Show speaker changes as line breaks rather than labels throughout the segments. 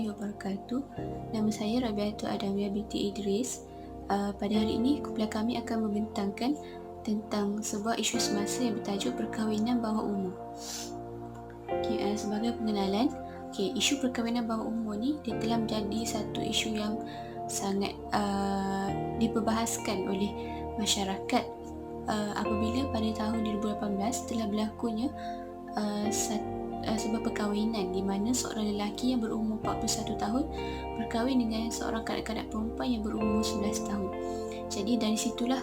wabarakatuh. Nama saya Rabiatul Adawiyah binti Idris. Pada hari ini kumpulan kami akan membentangkan tentang sebuah isu semasa yang bertajuk perkahwinan bawah umur. Sebagai pengenalan, isu perkahwinan bawah umur ni dia telah menjadi satu isu yang sangat diperbahaskan oleh masyarakat apabila pada tahun 2018 telah berlakunya sebuah perkahwinan di mana seorang lelaki yang berumur 41 tahun berkahwin dengan seorang kanak-kanak perempuan yang berumur 11 tahun. Jadi dari situlah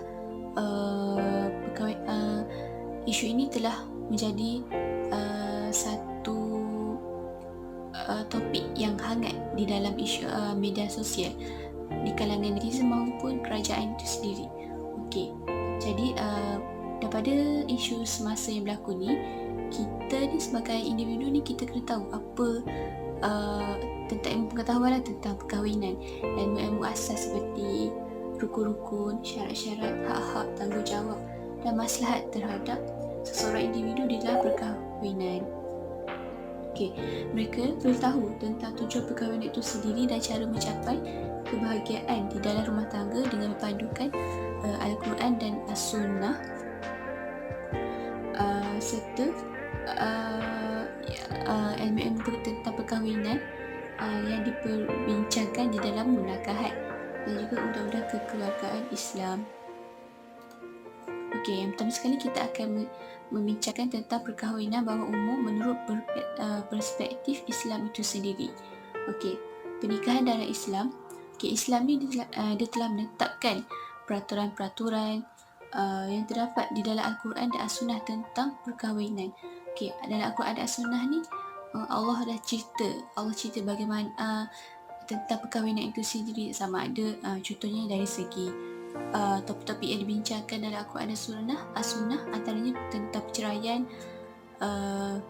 isu ini telah menjadi satu topik yang hangat di dalam isu media sosial di kalangan netizen maupun kerajaan itu sendiri. Jadi daripada isu semasa yang berlaku ni, kita ni sebagai individu ni kita kena tahu apa tentang ilmu pengetahuan tentang perkahwinan dan ilmu asas seperti rukun-rukun, syarat-syarat, hak-hak, tanggungjawab dan maslahat terhadap seseorang individu di dalam perkahwinan. Mereka perlu tahu tentang tujuan perkahwinan itu sendiri dan cara mencapai kebahagiaan di dalam rumah tangga dengan berpandukan Al-Quran dan As-Sunnah, serta ilmu-ilmu tentang perkahwinan yang diperbincangkan di dalam munakahat dan juga undang-undang kekeluargaan Islam. Yang pertama sekali kita akan membincangkan tentang perkahwinan bawah umur menurut perspektif Islam itu sendiri. Pernikahan dalam Islam. Islam ni dia telah menetapkan peraturan-peraturan yang terdapat di dalam Al-Quran dan As-Sunnah tentang perkahwinan. Dalam Al-Quran dan As-Sunnah ni Allah cerita bagaimana tentang perkahwinan itu sendiri, sama ada contohnya dari segi topik-topik yang dibincangkan dalam Al-Quran dan As-Sunnah, antaranya tentang perceraian,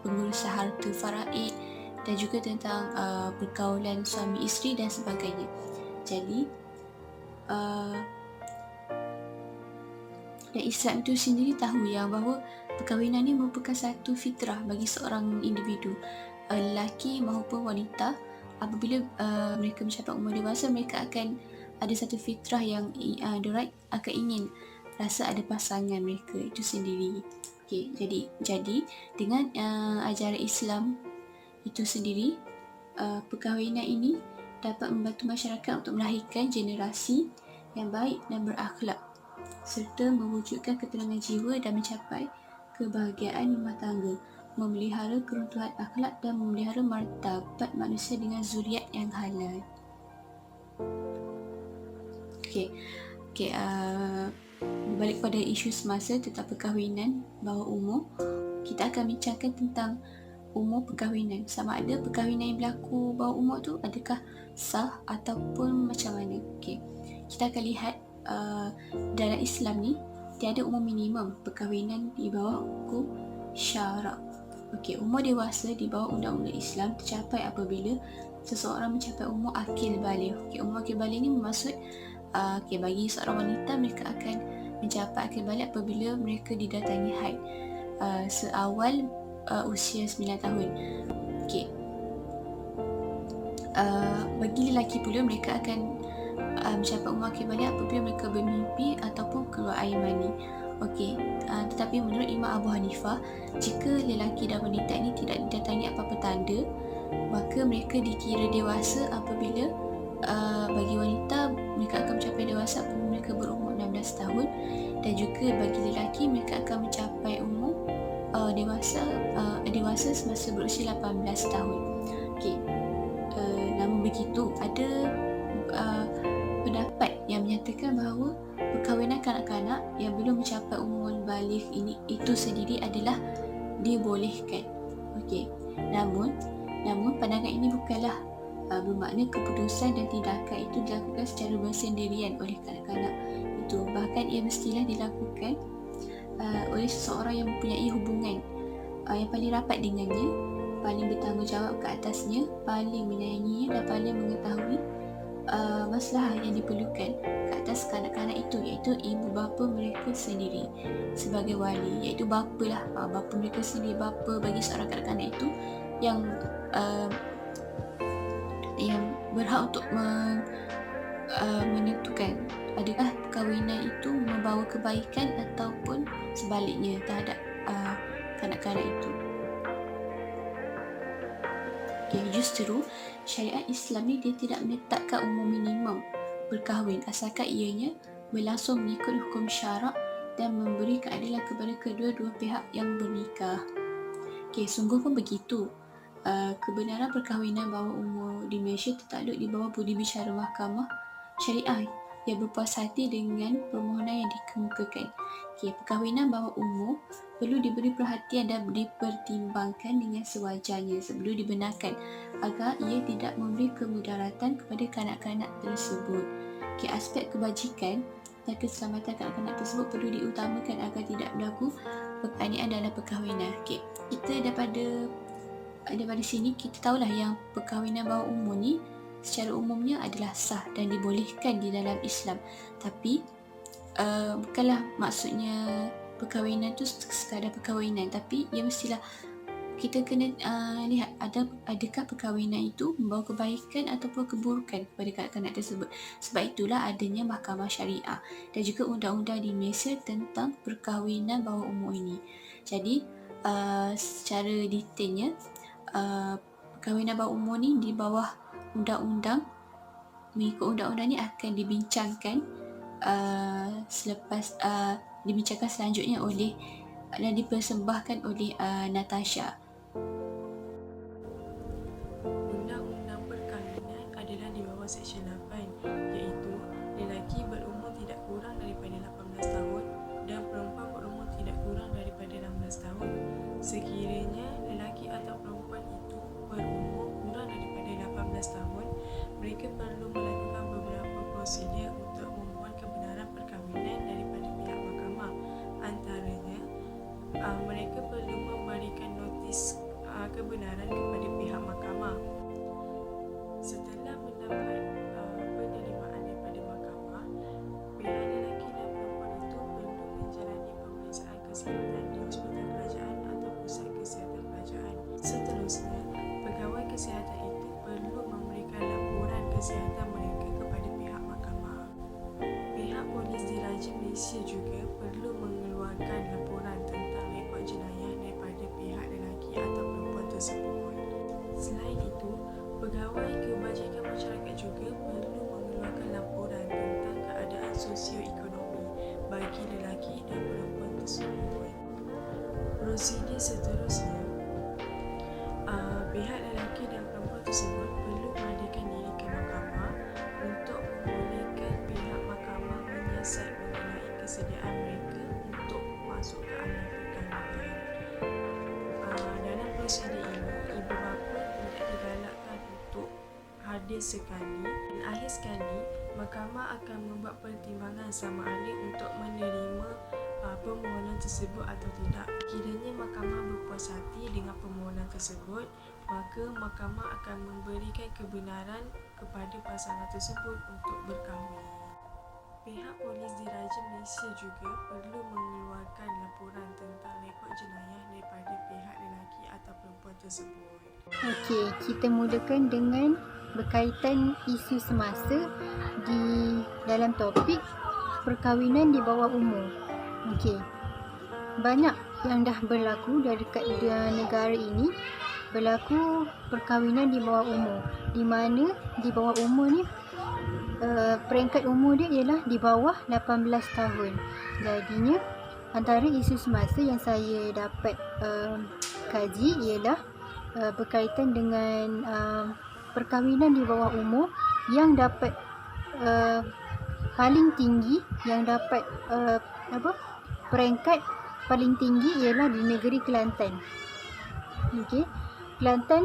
pengurusan harta faraid dan juga tentang pergaulan suami isteri dan sebagainya. Jadi dan Islam itu sendiri tahu yang bahawa perkahwinan ini merupakan satu fitrah bagi seorang individu, lelaki maupun wanita. Apabila mereka mencapai umur dewasa, mereka akan ada satu fitrah yang diorang akan ingin rasa ada pasangan mereka itu sendiri. Jadi dengan ajaran Islam itu sendiri, perkahwinan ini dapat membantu masyarakat untuk melahirkan generasi yang baik dan berakhlak serta mewujudkan ketenangan jiwa dan mencapai kebahagiaan rumah tangga, memelihara keruntuhan akhlak dan memelihara martabat manusia dengan zuriat yang halal. Balik pada isu semasa tentang perkahwinan bawah umur, kita akan bincangkan tentang umur perkahwinan. Sama ada perkahwinan yang berlaku bawah umur tu adakah sah ataupun macam mana. Kita akan lihat dalam Islam ni tiada umur minimum perkahwinan di bawah hukum syarak. Umur dewasa di bawah undang-undang Islam tercapai apabila seseorang mencapai umur akil baligh. Umur akil baligh ni bermaksud bagi seorang wanita, mereka akan mencapai akil baligh apabila mereka didatangi haid seawal usia 9 tahun. Bagi lelaki pula, mereka akan mencapai umur akil baligh apabila mereka bermimpi ataupun keluar air mani. Tetapi menurut Imam Abu Hanifah, jika lelaki dan wanita ini tidak didatangi apa-apa tanda, maka mereka dikira dewasa apabila bagi wanita mereka akan mencapai dewasa apabila mereka berumur 16 tahun, dan juga bagi lelaki mereka akan mencapai umur dewasa semasa berusia 18 tahun. Namun begitu, ada pendapat yang menyatakan bahawa perkahwinan kanak-kanak yang belum mencapai umur baligh itu sendiri adalah dibolehkan. Namun pandangan ini bukanlah bermakna keputusan dan tindakan itu dilakukan secara bersendirian oleh kanak-kanak itu. Bahkan ia mestilah dilakukan oleh seseorang yang mempunyai hubungan yang paling rapat dengannya, paling bertanggungjawab ke atasnya, paling menyayanginya dan paling mengetahui masalah yang diperlukan ke atas kanak-kanak itu, iaitu ibu bapa mereka sendiri sebagai wali, iaitu bapa mereka sendiri, bapa bagi seorang kanak-kanak itu yang yang berhak untuk menentukan adakah perkahwinan itu membawa kebaikan ataupun sebaliknya terhadap kanak-kanak itu. Justru syariat Islam ni dia tidak menetapkan umur minimum berkahwin asalkan ianya berlangsung mengikut hukum syarak dan memberi keadilan kepada kedua-dua pihak yang bernikah. Sungguh pun begitu. Kebenaran perkahwinan bawah umur di Malaysia tertakluk di bawah budi bicara Mahkamah Syariah yang berpuas hati dengan permohonan yang dikemukakan. Perkahwinan bawah umur perlu diberi perhatian dan dipertimbangkan dengan sewajarnya sebelum dibenarkan agar ia tidak memberi kemudaratan kepada kanak-kanak tersebut. Aspek kebajikan dan keselamatan kanak-kanak tersebut perlu diutamakan agar tidak berlaku penganiayaan dalam perkahwinan. Kita daripada sini kita tahulah yang perkahwinan bawah umur ni secara umumnya adalah sah dan dibolehkan di dalam Islam. Tapi bukanlah maksudnya perkahwinan tu sekadar perkahwinan, tapi ia mestilah kita kena lihat adakah perkahwinan itu membawa kebaikan ataupun keburukan kepada kanak-kanak tersebut. Sebab itulah adanya mahkamah syariah dan juga undang-undang di Malaysia tentang perkahwinan bawah umur ini. Jadi secara detailnya perkahwinan bawah umur ni di bawah undang-undang, mengikut undang-undang ni akan dibincangkan dibincangkan selanjutnya oleh dan dipersembahkan oleh Natasha.
Undang-undang perkahwinan adalah di bawah Seksyen 8, iaitu lelaki berumur tidak kurang daripada 18 tahun dan perempuan berumur tidak kurang daripada 16 tahun. Sekiranya lelaki atau perempuan itu berumur kurang daripada 18 tahun, mereka perlu melakukan beberapa prosedur untuk memohon kebenaran perkahwinan daripada pihak mahkamah. Antaranya, mereka perlu memberikan notis kebenaran kepada pihak mahkamah. Setelah mendapat penerimaan daripada mahkamah, pihak lelaki dan perempuan itu perlu menjalani pemeriksaan kesihatan di hospital kerajaan atau pusat kesihatan kerajaan. Seterusnya, pegawai kesihatan itu perlu memberikan laporan kesihatan mereka kepada pihak mahkamah. Pihak polis diraja Malaysia juga perlu mengeluarkan laporan tentang rekod jenayah daripada pihak lelaki atau perempuan tersebut. Selain itu, pegawai kebajikan masyarakat juga perlu mengeluarkan laporan tentang keadaan sosio-ekonomi bagi lelaki dan perempuan tersebut. Prosedur seterusnya, pihak lelaki dan perempuan tersebut perlu menghadirkan diri ke mahkamah untuk membolehkan pihak mahkamah menyiasat mengenai kesediaan mereka untuk masuk ke alam perkahwinan. Dalam prosedur ini, ibu bapa tidak digalakkan untuk hadir sekali dan akhir sekali, mahkamah akan membuat pertimbangan sama ada untuk menerima permohonan tersebut atau tidak. Kiranya mahkamah berpuas hati dengan permohonan tersebut, maka mahkamah akan memberikan kebenaran kepada pasangan tersebut untuk berkahwin. Pihak polis diraja Malaysia juga perlu mengeluarkan laporan tentang rekod jenayah daripada pihak lelaki atau perempuan tersebut.
Okey, kita mulakan dengan berkaitan isu semasa di dalam topik perkahwinan di bawah umur. Okey, banyak yang dah berlaku dari negara ini berlaku perkahwinan di bawah umur, di mana di bawah umur ni peringkat umur dia ialah di bawah 18 tahun. Jadinya antara isu semasa yang saya dapat kaji ialah berkaitan dengan perkahwinan di bawah umur yang dapat paling tinggi, yang dapat peringkat paling tinggi ialah di negeri Kelantan. Okey, Kelantan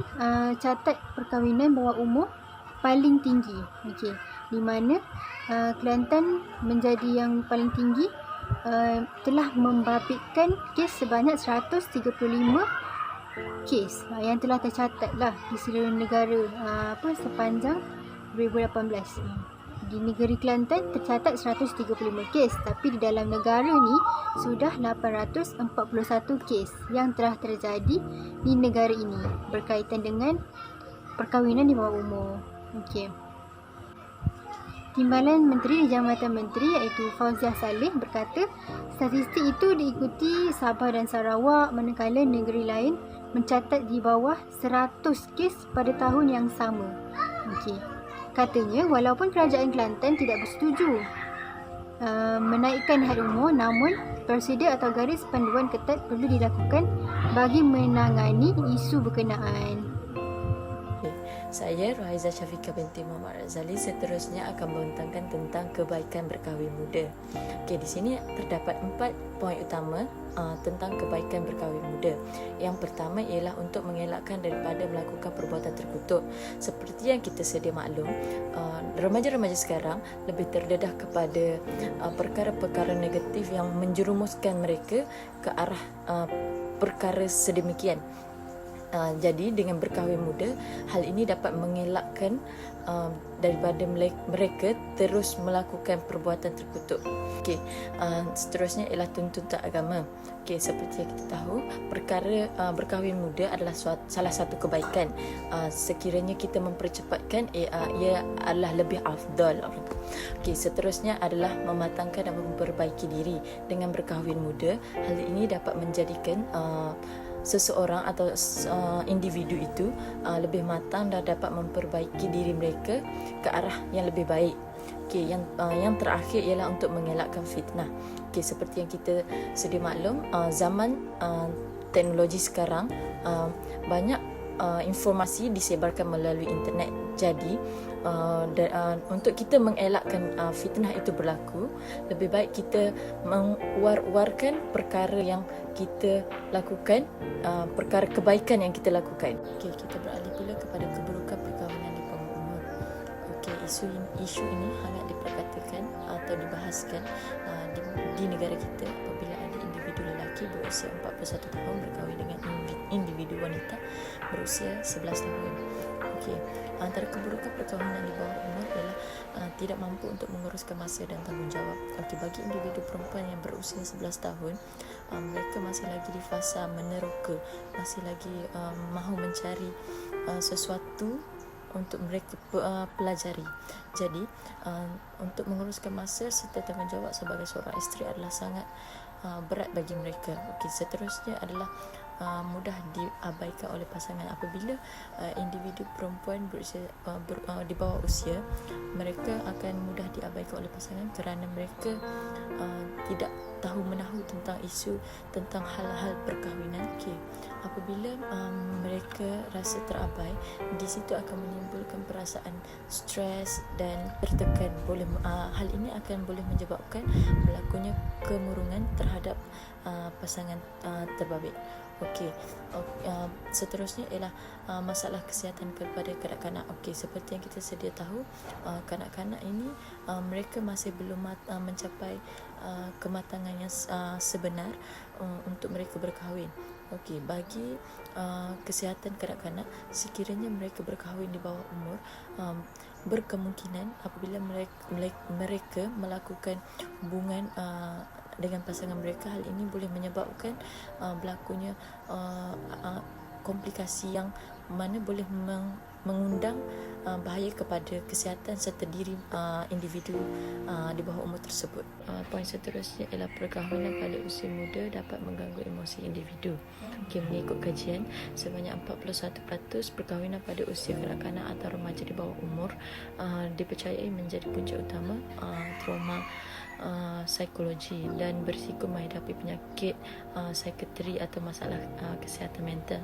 catat perkahwinan bawah umur paling tinggi. Okey, di mana Kelantan menjadi yang paling tinggi, telah membabitkan kes sebanyak 135 kes yang telah tercatat lah di seluruh negara sepanjang 2018. Di negeri Kelantan tercatat 135 kes, tapi di dalam negara ni sudah 841 kes yang telah terjadi di negara ini berkaitan dengan perkahwinan di bawah umur. Okey. Timbalan Menteri di Jambatan Menteri iaitu Fauziah Saleh berkata, statistik itu diikuti Sabah dan Sarawak manakala negeri lain mencatat di bawah 100 kes pada tahun yang sama. Okey. Katanya walaupun Kerajaan Kelantan tidak bersetuju menaikkan had umur, namun prosedur atau garis panduan ketat perlu dilakukan bagi menangani isu berkenaan.
Saya Rohaiza Syafiqah binti Muhammad Razali seterusnya akan membentangkan tentang kebaikan berkahwin muda. Okey, di sini terdapat 4 poin utama tentang kebaikan berkahwin muda. Yang pertama ialah untuk mengelakkan daripada melakukan perbuatan terkutuk. Seperti yang kita sedia maklum, remaja-remaja sekarang lebih terdedah kepada perkara-perkara negatif yang menjerumuskan mereka ke arah perkara sedemikian. Jadi dengan berkahwin muda, hal ini dapat mengelakkan daripada mereka terus melakukan perbuatan terkutuk. Okey, seterusnya ialah tuntutan agama. Okey, seperti yang kita tahu, perkara berkahwin muda adalah salah satu kebaikan. Sekiranya kita mempercepatkan, ia adalah lebih afdal. Okey, seterusnya adalah mematangkan dan memperbaiki diri. Dengan berkahwin muda, hal ini dapat menjadikan seseorang atau individu itu lebih matang dan dapat memperbaiki diri mereka ke arah yang lebih baik. Okey, yang terakhir ialah untuk mengelakkan fitnah. Okey, seperti yang kita sedia maklum, zaman teknologi sekarang banyak informasi disebarkan melalui internet. Jadi untuk kita mengelakkan fitnah itu berlaku, lebih baik kita mewar-warkan perkara yang kita lakukan, perkara kebaikan yang kita lakukan. Okey, kita beralih pula kepada keburukan perkahwinan di bawah umur. Okey, isu ini hangat diperkatakan atau dibahaskan di negara kita apabila ada individu lelaki berusia 41 tahun berkahwin dengan individu wanita berusia 11 tahun. Okey, antara keburukan perkahwinan di bawah umur ialah tidak mampu untuk menguruskan masa dan tanggungjawab. Okey, bagi individu perempuan yang berusia 11 tahun, mereka masih lagi di fasa meneroka, masih lagi mahu mencari sesuatu untuk mereka pelajari. Jadi untuk menguruskan masa serta tanggungjawab sebagai seorang isteri adalah sangat berat bagi mereka. Okey, seterusnya adalah mudah diabaikan oleh pasangan. Apabila individu perempuan berusia di bawah usia, mereka akan mudah diabaikan oleh pasangan kerana mereka tidak tahu menahu tentang isu tentang hal-hal perkahwinan. Okey, apabila mereka rasa terabai, di situ akan menimbulkan perasaan stres dan tertekan. Hal ini akan boleh menyebabkan berlakunya kemurungan terhadap pasangan terbabit. Okey, seterusnya ialah masalah kesihatan kepada kanak-kanak. Okey, seperti yang kita sedia tahu, kanak-kanak ini mereka masih belum mencapai kematangan yang sebenar untuk mereka berkahwin. Okey, bagi kesihatan kanak-kanak, sekiranya mereka berkahwin di bawah umur, berkemungkinan apabila mereka melakukan hubungan dengan pasangan mereka, hal ini boleh menyebabkan berlakunya komplikasi yang mana boleh mengundang bahaya kepada kesihatan serta diri individu di bawah umur tersebut. Poin seterusnya ialah perkahwinan pada usia muda dapat mengganggu emosi individu. Okay, mengikut kajian, sebanyak 41% perkahwinan pada usia kanak-kanak atau remaja di bawah umur dipercayai menjadi punca utama trauma psikologi dan berisiko menghadapi penyakit psikiatri atau masalah kesihatan mental.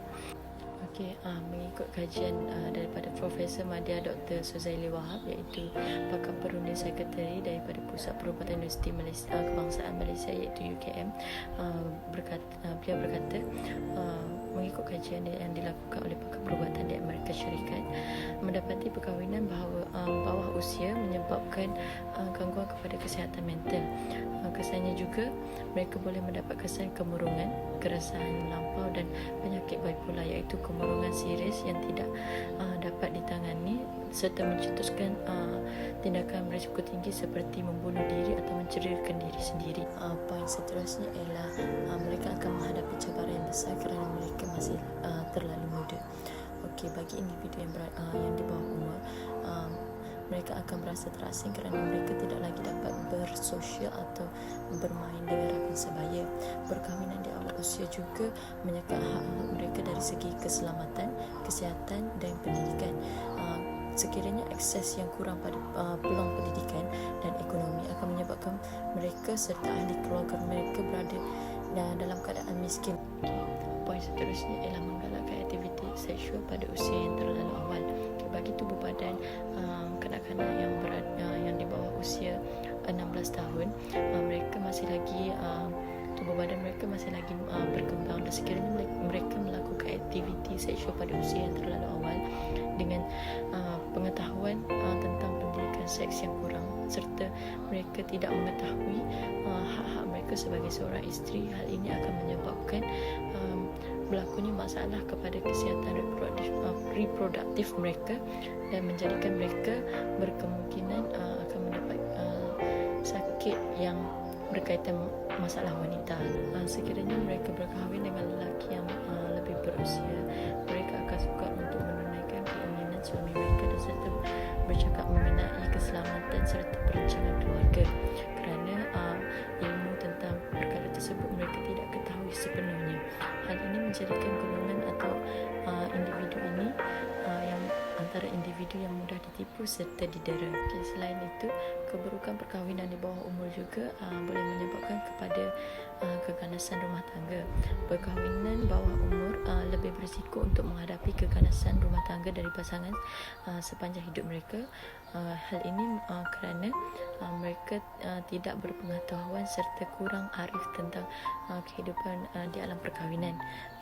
Okey, mengikut kajian daripada Profesor Madya Dr. Suzaili Wahab, iaitu pakar perunding psikiatri daripada Pusat Perubatan Universiti Kebangsaan Malaysia iaitu UKM, beliau berkata mengikut kajian yang dilakukan oleh pakar perubatan di Amerika Syarikat, mendapati perkahwinan bawah usia menyebabkan gangguan kepada kesihatan mental. Kesannya juga mereka boleh mendapat kesan kemurungan, keresahan melampau dan penyakit bipolar, iaitu kemurungan serius yang tidak dapat ditangani serta mencetuskan tindakan berisiko tinggi seperti membunuh diri atau mencerirkan diri sendiri. Poin seterusnya ialah mereka akan menghadapi cabaran yang besar kerana mereka masih terlalu muda. Okey, bagi individu yang di bawah umur, mereka akan merasa terasing kerana mereka tidak lagi dapat bersosial atau bermain dengan rakan sebaya. Perkahwinan di awal usia juga menyekat hak-hak mereka dari segi keselamatan, kesihatan dan pendidikan. Sekiranya akses yang kurang pada peluang pendidikan dan ekonomi akan menyebabkan mereka serta ahli keluarga mereka berada dalam keadaan miskin. Poin seterusnya ialah menggalakkan aktiviti seksual pada usia yang terlalu awal. Bagi tubuh badan kanak-kanak yang di bawah usia 16 tahun, mereka masih lagi tubuh badan mereka masih lagi berkembang, dan sekiranya mereka melakukan aktiviti seksual pada usia yang terlalu awal dengan pengetahuan tentang pendidikan seks yang kurang serta mereka tidak mengetahui hak-hak mereka sebagai seorang isteri, hal ini akan menyebabkan berlakunya masalah kepada kesihatan reproduktif mereka dan menjadikan mereka berkemungkinan akan mendapat sakit yang berkaitan masalah wanita. Sekiranya mereka berkahwin dengan lelaki yang lebih berusia, mereka akan sukar untuk menunaikan keinginan suami mereka dan serta bercakap mengenai keselamatan serta perancangan keluarga, kerana ilmu tentang perkara tersebut mereka tidak ketahui sepenuhnya. Hal ini menjadikan golongan atau individu ini yang antara individu yang mudah ditipu serta didera. Selain itu, keburukan perkahwinan di bawah umur juga boleh menyebabkan kepada keganasan rumah tangga. Perkahwinan bawah umur lebih berisiko untuk menghadapi keganasan rumah tangga dari pasangan sepanjang hidup mereka. Hal ini kerana mereka tidak berpengetahuan serta kurang arif tentang kehidupan di alam perkahwinan.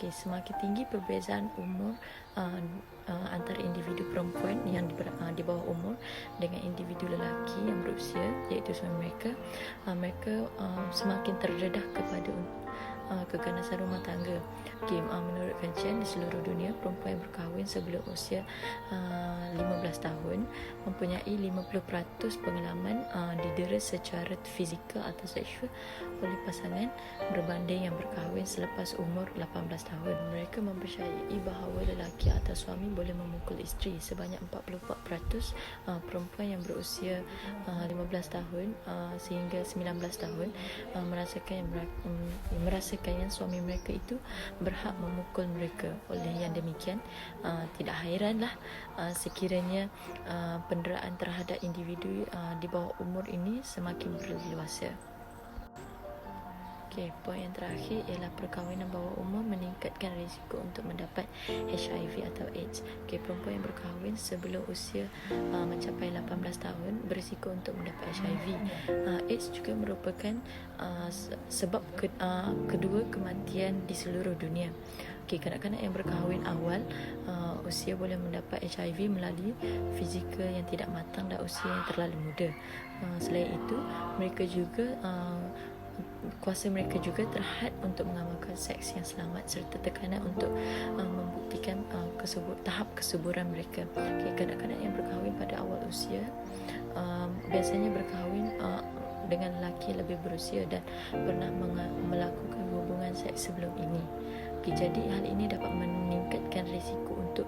Semakin tinggi perbezaan umur antara individu perempuan yang di bawah umur dengan individu lelaki yang berusia, iaitu suami mereka, mereka semakin terdedah kepada keganasan rumah tangga. Menurut kajian di seluruh dunia, perempuan yang berkahwin sebelum usia 15 tahun mempunyai 50% pengalaman didera secara fizikal atau seksual oleh pasangan berbanding yang berkahwin selepas umur 18 tahun. Mereka mempercayai bahawa lelaki atau suami boleh memukul isteri. Sebanyak 44% perempuan yang berusia 15 tahun sehingga 19 tahun merasakan yang suami mereka itu berhak memukul mereka. Oleh yang demikian, tidak hairanlah sekiranya penderaan terhadap individu di bawah umur ini semakin berleluasa. Poin yang terakhir ialah perkahwinan bawah umur meningkatkan risiko untuk mendapat HIV atau AIDS. Perempuan yang berkahwin sebelum usia mencapai 18 tahun berisiko untuk mendapat HIV. AIDS juga merupakan sebab kedua kematian di seluruh dunia. Kanak-kanak yang berkahwin awal usia boleh mendapat HIV melalui fizikal yang tidak matang dan usia yang terlalu muda. Selain itu, kuasa mereka juga terhad untuk mengamalkan seks yang selamat serta tekanan untuk membuktikan tahap kesuburan mereka. Kanak-kanak yang berkahwin pada awal usia biasanya berkahwin dengan lelaki lebih berusia dan pernah melakukan hubungan seks sebelum ini. Jadi hal ini dapat meningkatkan risiko untuk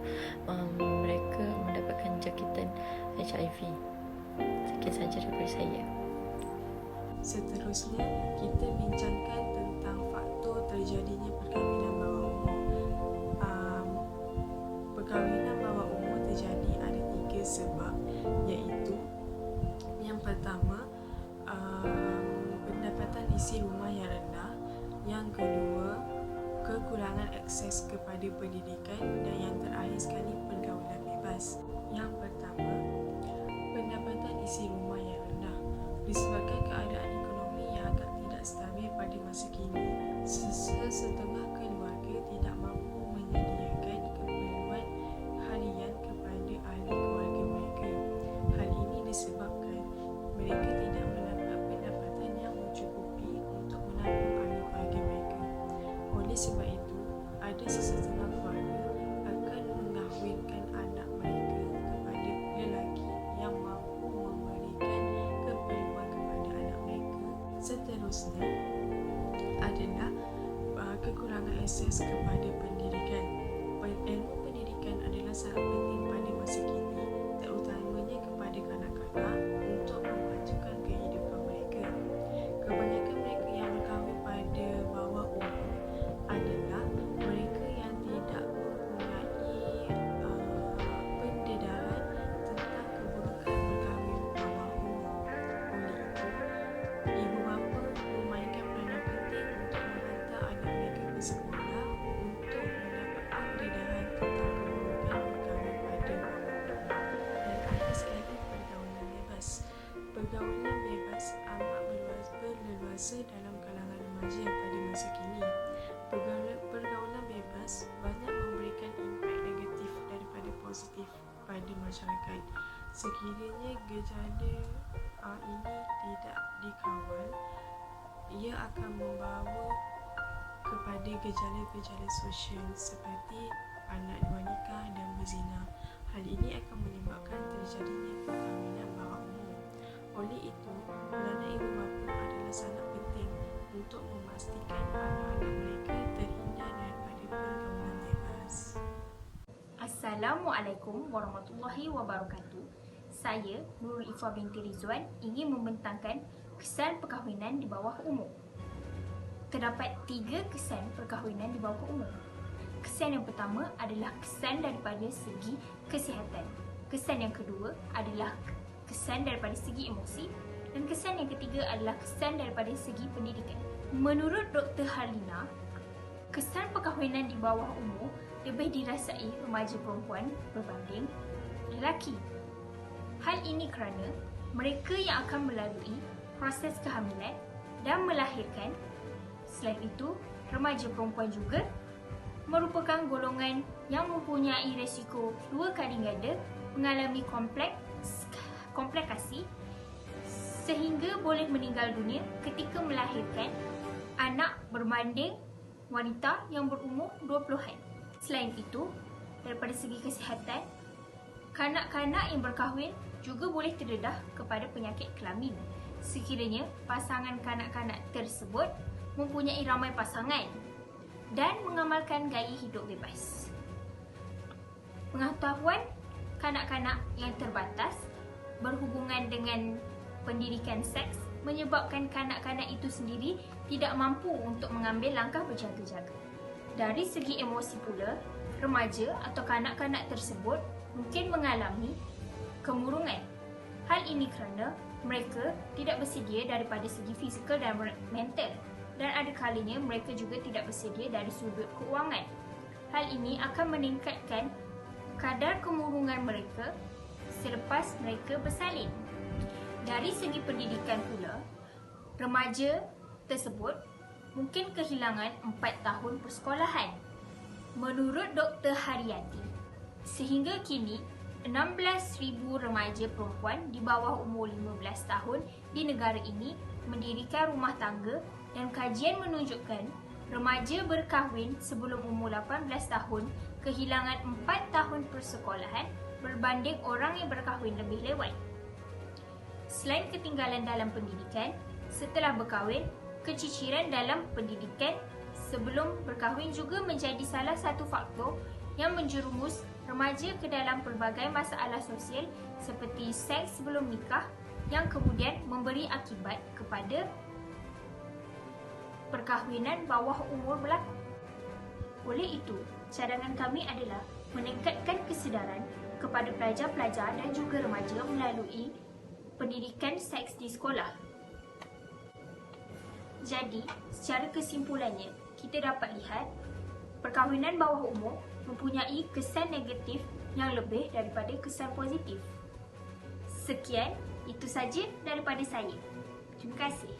mereka mendapatkan jangkitan HIV. Sekian sahaja daripada saya.
Seterusnya, kita bincangkan tentang faktor terjadinya perkahwinan bawah umur. Perkahwinan bawah umur terjadi ada 3 sebab, iaitu yang pertama, pendapatan isi rumah yang rendah, yang kedua, kekurangan akses kepada pendidikan, dan yang terakhir sekali, pergaulan bebas. Yang pertama, pendapatan isi rumah yang rendah. Disebabkan keadaan ekonomi yang agak tidak stabil pada masa kini, setengah keluarga tidak mampu menyediakan keperluan harian kepada ahli keluarga mereka. Hal ini disebabkan mereka tidak mendapat pendapatan yang mencukupi untuk menanggung ahli keluarga mereka. Oleh sebab itu, ada sesetengah keluarga akan mengahwinkan anak mereka kepada lelaki yang mampu memberikan keperluan kepada anak mereka. Seterusnya adalah kekurangan akses kepada pendidikan. Ilmu pendidikan pendidikan adalah sangat penting pada masa kini, terutamanya kepada kanak-kanak untuk memajukan kehidupan mereka. Kebanyakan mereka yang berkahwin pada bawah umur adalah mereka yang tidak mempunyai pendedahan tentang keburukan berkahwin bawah umur. Oleh itu, ibu bapa memainkan peranan penting untuk menghantar anak mereka ke sekolah untuk mendapat pendedahan tentang keburukan berkahwin pada bawah umur. Dan ada sekali pergaulan bebas. Pergaulan bebas amat berleluasa dalam kalangan remaja pada masa kini. Pergaulan bebas banyak memberikan impak negatif daripada positif pada masyarakat. Sekiranya gejala ini tidak dikawal, ia akan membawa kepada gejala-gejala sosial seperti anak luar nikah dan berzina. Hal ini akan menyebabkan terjadinya perkahwinan bawah umur. Oleh itu, peranan ibu bapa adalah sangat penting untuk memastikan anak-anak mereka terhindar daripada pergaulan bebas.
Assalamualaikum warahmatullahi wabarakatuh. Saya Nurul Ifa binti Rizwan ingin membentangkan kesan perkahwinan di bawah umur. Terdapat 3 kesan perkahwinan di bawah umur. Kesan yang pertama adalah kesan daripada segi kesihatan. Kesan yang kedua adalah kesan daripada segi emosi. Dan kesan yang ketiga adalah kesan daripada segi pendidikan. Menurut Dr. Harlina, kesan perkahwinan di bawah umur lebih dirasai remaja perempuan berbanding lelaki. Hal ini kerana mereka yang akan melalui proses kehamilan dan melahirkan. Selain itu, remaja perempuan juga merupakan golongan yang mempunyai risiko 2 kali ganda mengalami komplikasi sehingga boleh meninggal dunia ketika melahirkan anak berbanding wanita yang berumur 20-an. Selain itu, daripada segi kesihatan, kanak-kanak yang berkahwin juga boleh terdedah kepada penyakit kelamin sekiranya pasangan kanak-kanak tersebut mempunyai ramai pasangan dan mengamalkan gaya hidup bebas. Pengetahuan kanak-kanak yang terbatas berhubungan dengan pendidikan seks menyebabkan kanak-kanak itu sendiri tidak mampu untuk mengambil langkah berjaga-jaga. Dari segi emosi pula, remaja atau kanak-kanak tersebut mungkin mengalami kemurungan. Hal ini kerana mereka tidak bersedia daripada segi fizikal dan mental, dan ada kalanya mereka juga tidak bersedia dari sudut keuangan. Hal ini akan meningkatkan kadar kemurungan mereka selepas mereka bersalin. Dari segi pendidikan pula, remaja tersebut mungkin kehilangan 4 tahun persekolahan. Menurut Dr. Haryati, sehingga kini 16,000 remaja perempuan di bawah umur 15 tahun di negara ini mendirikan rumah tangga, dan kajian menunjukkan remaja berkahwin sebelum umur 18 tahun kehilangan 4 tahun persekolahan berbanding orang yang berkahwin lebih lewat. Selain ketinggalan dalam pendidikan, setelah berkahwin, keciciran dalam pendidikan sebelum berkahwin juga menjadi salah satu faktor yang menjerumus remaja ke dalam pelbagai masalah sosial seperti seks sebelum nikah yang kemudian memberi akibat kepada perkahwinan bawah umur berlaku. Oleh itu, cadangan kami adalah meningkatkan kesedaran kepada pelajar-pelajar dan juga remaja melalui pendidikan seks di sekolah. Jadi, secara kesimpulannya, kita dapat lihat perkahwinan bawah umur mempunyai kesan negatif yang lebih daripada kesan positif. Sekian, itu saja daripada saya. Terima kasih.